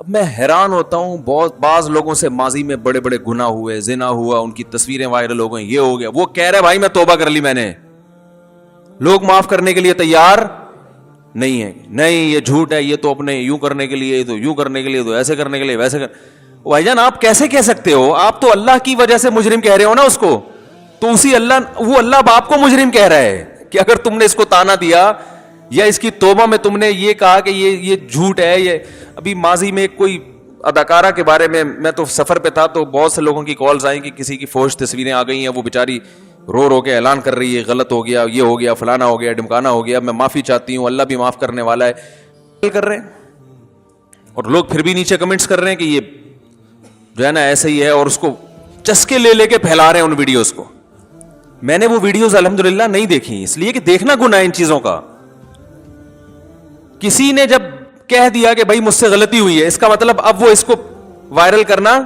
اب میں حیران ہوتا ہوں، بہت بعض لوگوں سے ماضی میں بڑے بڑے گناہ ہوئے، زنا ہوا، ان کی تصویریں وائرل ہو گئیں، یہ ہو گیا، وہ کہہ رہے بھائی میں توبہ کر لی میں نے، لوگ معاف کرنے کے لیے تیار نہیں ہے، نہیں یہ جھوٹ ہے، یہ تو اپنے یوں کرنے کے لیے، تو یوں کرنے کے لیے، تو ایسے کرنے کے لیے، ویسے بھائی جان آپ کیسے کہہ سکتے ہو؟ آپ تو اللہ کی وجہ سے مجرم کہہ رہے ہو نا اس کو، تو اسی اللہ، وہ اللہ باپ کو مجرم کہہ رہا ہے کہ اگر تم نے اس کو تانا دیا یا اس کی توبہ میں تم نے یہ کہا کہ یہ جھوٹ ہے. یہ ابھی ماضی میں کوئی اداکارہ کے بارے میں تو سفر پہ تھا تو بہت سے لوگوں کی کالز آئیں کہ کسی کی فوش تصویریں آ گئی ہیں، وہ بیچاری رو رو کے اعلان کر رہی ہے غلط ہو گیا، یہ ہو گیا، فلانا ہو گیا، ڈمکانا ہو گیا، میں معافی چاہتی ہوں، اللہ بھی معاف کرنے والا ہے کر رہے ہیں. اور لوگ پھر بھی نیچے کمنٹس کر رہے ہیں کہ یہ جو ہے نا ایسے ہی ہے، اور اس کو چسکے لے لے کے پھیلا رہے ہیں ان ویڈیوز کو. میں نے وہ ویڈیوز الحمدللہ نہیں دیکھی، اس لیے کہ دیکھنا گناہ ان چیزوں کا. کسی نے جب کہہ دیا کہ بھائی مجھ سے غلطی ہوئی ہے، اس کا مطلب اب وہ اس کو وائرل کرنا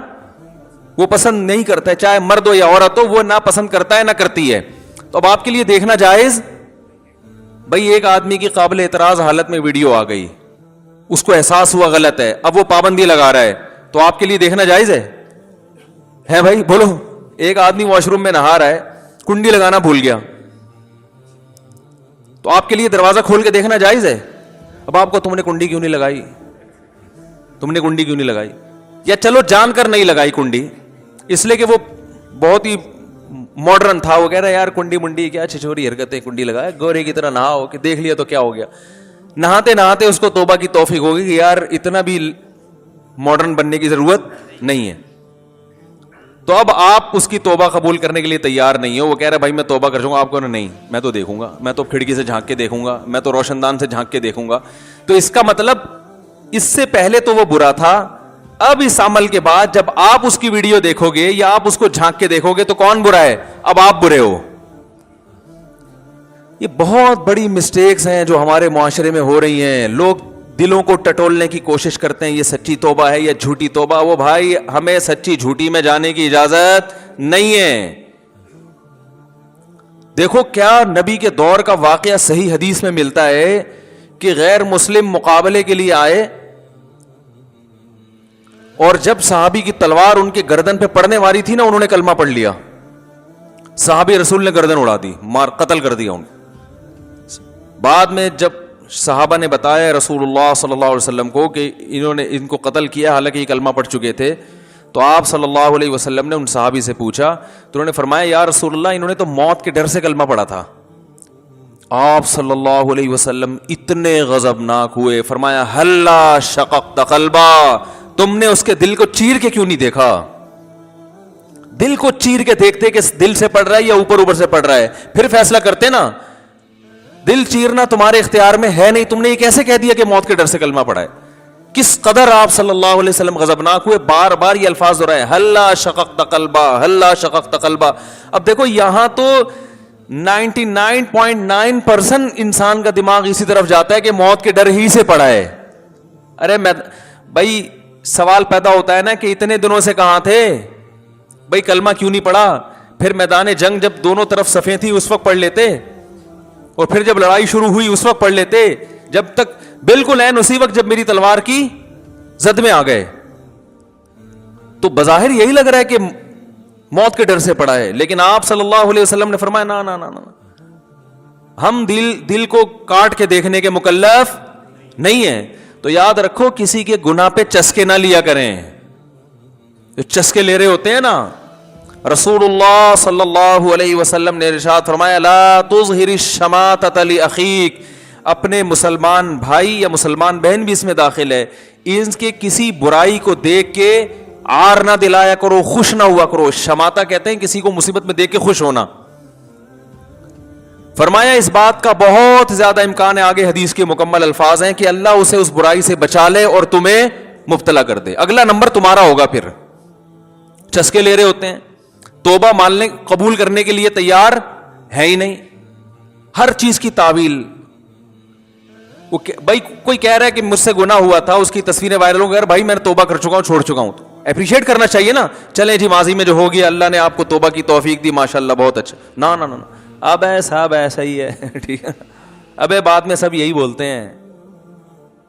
وہ پسند نہیں کرتا ہے، چاہے مرد ہو یا عورت ہو، وہ نہ پسند کرتا ہے نہ کرتی ہے. تو اب آپ کے لیے دیکھنا جائز. بھائی ایک آدمی کی قابل اعتراض حالت میں ویڈیو آ گئی، اس کو احساس ہوا غلط ہے، اب وہ پابندی لگا رہا ہے، تو آپ کے لیے دیکھنا جائز ہے بھائی بولو. ایک آدمی واش روم میں نہا رہا ہے، کنڈی لگانا بھول گیا، تو آپ کے لیے دروازہ کھول کے دیکھنا جائز ہے؟ اب آپ کو تم نے کنڈی کیوں نہیں لگائی، تم نے کنڈی کیوں نہیں لگائی، یا چلو جان کر نہیں لگائی کنڈی اس لیے کہ وہ بہت ہی ماڈرن تھا، وہ کہہ رہا ہے یار کنڈی منڈی کیا چھچوری حرکتیں، کنڈی لگائے گورے کی طرح نہاؤ کہ دیکھ لیا تو کیا ہو گیا. نہاتے نہاتے اس کو توبہ کی توفیق ہوگی کہ یار اتنا بھی ماڈرن بننے کی ضرورت نہیں ہے. تو اب آپ اس کی توبہ قبول کرنے کے لیے تیار نہیں ہو. وہ کہہ رہا ہے بھائی میں توبہ کر جاؤں گا، آپ کو نہیں، میں تو دیکھوں گا، میں تو کھڑکی سے جھانک کے دیکھوں گا، میں تو روشن دان سے جھانک کے دیکھوں گا. تو اس کا مطلب اس سے پہلے تو وہ برا تھا، اب اس عمل کے بعد جب آپ اس کی ویڈیو دیکھو گے یا آپ اس کو جھانک کے دیکھو گے تو کون برا ہے؟ اب آپ برے ہو. یہ بہت بڑی مسٹیکس ہیں جو ہمارے معاشرے میں ہو رہی ہیں. لوگ دلوں کو ٹٹولنے کی کوشش کرتے ہیں، یہ سچی توبہ ہے یا جھوٹی توبہ. وہ بھائی ہمیں سچی جھوٹی میں جانے کی اجازت نہیں ہے. دیکھو کیا نبی کے دور کا واقعہ صحیح حدیث میں ملتا ہے کہ غیر مسلم مقابلے کے لیے آئے، اور جب صحابی کی تلوار ان کے گردن پہ پڑنے والی تھی نا، انہوں نے کلمہ پڑھ لیا. صحابی رسول نے گردن اڑا دی، مار قتل کر دیا. بعد میں جب صحابہ نے بتایا رسول اللہ صلی اللہ علیہ وسلم کو کہ انہوں نے ان کو قتل کیا، حالانکہ یہ کلمہ پڑھ چکے تھے، تو آپ صلی اللہ علیہ وسلم نے ان صحابی سے پوچھا تو انہوں نے فرمایا یا رسول اللہ انہوں نے تو موت کے ڈر سے کلمہ پڑھا تھا. آپ صلی اللہ علیہ وسلم اتنے غضبناک ہوئے، فرمایا ہلا شققت قلبا، تم نے اس کے دل کو چیر کے کیوں نہیں دیکھا؟ دل کو چیر کے دیکھتے کہ دل سے پڑھ رہا ہے یا اوپر سے پڑھ رہا ہے، پھر فیصلہ کرتے نا. دل چیرنا تمہارے اختیار میں ہے نہیں، تم نے یہ کیسے کہہ دیا کہ موت کے ڈر سے کلمہ پڑھا ہے؟ کس قدر آپ صلی اللہ علیہ وسلم غضبناک ہوئے. بار بار یہ الفاظ دہرائے ہلا شققت قلبا، ہلا شققت قلبا. اب دیکھو یہاں تو 99.9% انسان کا دماغ اسی طرف جاتا ہے کہ موت کے ڈر ہی سے پڑا ہے. ارے بھائی سوال پیدا ہوتا ہے نا کہ اتنے دنوں سے کہاں تھے بھائی، کلمہ کیوں نہیں پڑھا؟ پھر میدان جنگ جب دونوں طرف صفیں تھی اس وقت پڑھ لیتے، اور پھر جب لڑائی شروع ہوئی اس وقت پڑھ لیتے، جب تک بالکل عین اسی وقت جب میری تلوار کی زد میں آ گئے. تو بظاہر یہی لگ رہا ہے کہ موت کے ڈر سے پڑا ہے، لیکن آپ صلی اللہ علیہ وسلم نے فرمایا نا نا نا نا، ہم دل کو کاٹ کے دیکھنے کے مکلف نہیں ہیں. تو یاد رکھو کسی کے گناہ پہ چسکے نہ لیا کریں. جو چسکے لے رہے ہوتے ہیں نا، رسول اللہ صلی اللہ علیہ وسلم نے ارشاد فرمایا لا تظہر الشماتۃ لاخیک، اپنے مسلمان بھائی یا مسلمان بہن بھی اس میں داخل ہے، ان کے کسی برائی کو دیکھ کے عار نہ دلایا کرو، خوش نہ ہوا کرو. شماتہ کہتے ہیں کسی کو مصیبت میں دیکھ کے خوش ہونا. فرمایا اس بات کا بہت زیادہ امکان ہے، آگے حدیث کے مکمل الفاظ ہیں، کہ اللہ اسے اس برائی سے بچا لے اور تمہیں مبتلا کر دے، اگلا نمبر تمہارا ہوگا. پھر چسکے لے رہے ہوتے ہیں، توبہ ماننے قبول کرنے کے لیے تیار ہے ہی نہیں، ہر چیز کی تعویل. بھائی کوئی کہہ رہا ہے کہ مجھ سے گناہ ہوا تھا، اس کی تصویریں وائرل ہو گئی، بھائی میں توبہ کر چکا ہوں، چھوڑ چکا ہوں، تو اپریشیٹ کرنا چاہیے نا. چلیں جی ماضی میں جو ہو گیا اللہ نے آپ کو توبہ کی توفیق دی، ماشاءاللہ بہت اچھا. نا نا نا اب ایسا ہی ہے ٹھیک ہے، اب بعد میں سب یہی بولتے ہیں.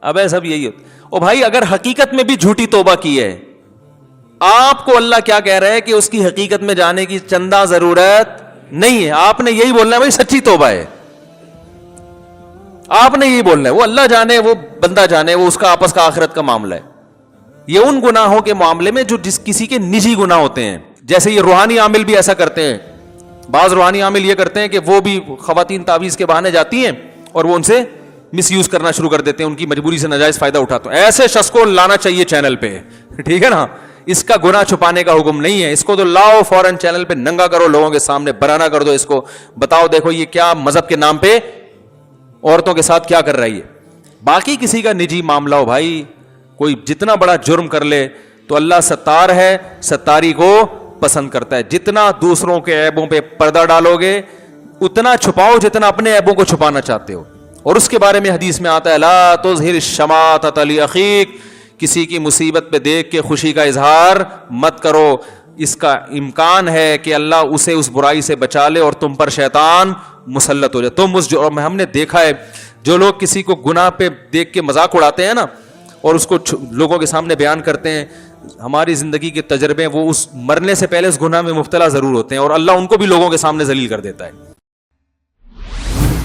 ابے سب یہی ہوتا. او بھائی اگر حقیقت میں بھی جھوٹی توبہ کی ہے, آپ کو اللہ کیا کہہ رہا ہے کہ اس کی حقیقت میں جانے کی چندہ ضرورت نہیں ہے, آپ نے یہی بولنا ہے بھائی سچی توبہ ہے, آپ نے یہی بولنا ہے, وہ اللہ جانے, وہ بندہ جانے, وہ اس کا آپس کا آخرت کا معاملہ ہے. یہ ان گناہوں کے معاملے میں جو کسی کے نجی گناہ ہوتے ہیں, جیسے یہ روحانی عامل بھی ایسا کرتے ہیں. بعض روحانی عامل یہ کرتے ہیں کہ وہ بھی خواتین تعویذ کے بہانے جاتی ہیں اور وہ ان سے مس یوز کرنا شروع کر دیتے ہیں, ان کی مجبوری سے ناجائز فائدہ اٹھاتے ہیں. ایسے شخص کو لانا چاہیے چینل پہ, ٹھیک ہے نا, اس کا گناہ چھپانے کا حکم نہیں ہے, اس کو تو لاؤ فوراً چینل پہ ننگا کرو, لوگوں کے سامنے برہنہ کر دو, اس کو بتاؤ دیکھو یہ کیا مذہب کے نام پہ عورتوں کے ساتھ کیا کر رہی ہے. باقی کسی کا نجی معاملہ ہو بھائی, کوئی جتنا بڑا جرم کر لے تو اللہ ستار ہے, ستاری کو پسند کرتا ہے. جتنا دوسروں کے عیبوں پہ پردہ ڈالو گے اتنا چھپاؤ جتنا اپنے عیبوں کو چھپانا چاہتے ہو. اور اس کے بارے میں حدیث میں آتا ہے لا تظہر الشماتۃ لاخیک, کسی کی مصیبت پہ دیکھ کے خوشی کا اظہار مت کرو, اس کا امکان ہے کہ اللہ اسے اس برائی سے بچا لے اور تم پر شیطان مسلط ہو جائے. تم اس جو ہم نے دیکھا ہے جو لوگ کسی کو گناہ پہ دیکھ کے مذاق اڑاتے ہیں نا اور اس کو لوگوں کے سامنے بیان کرتے ہیں, ہماری زندگی کے تجربے, وہ اس مرنے سے پہلے اس گناہ میں مبتلا ضرور ہوتے ہیں اور اللہ ان کو بھی لوگوں کے سامنے ذلیل کر دیتا ہے.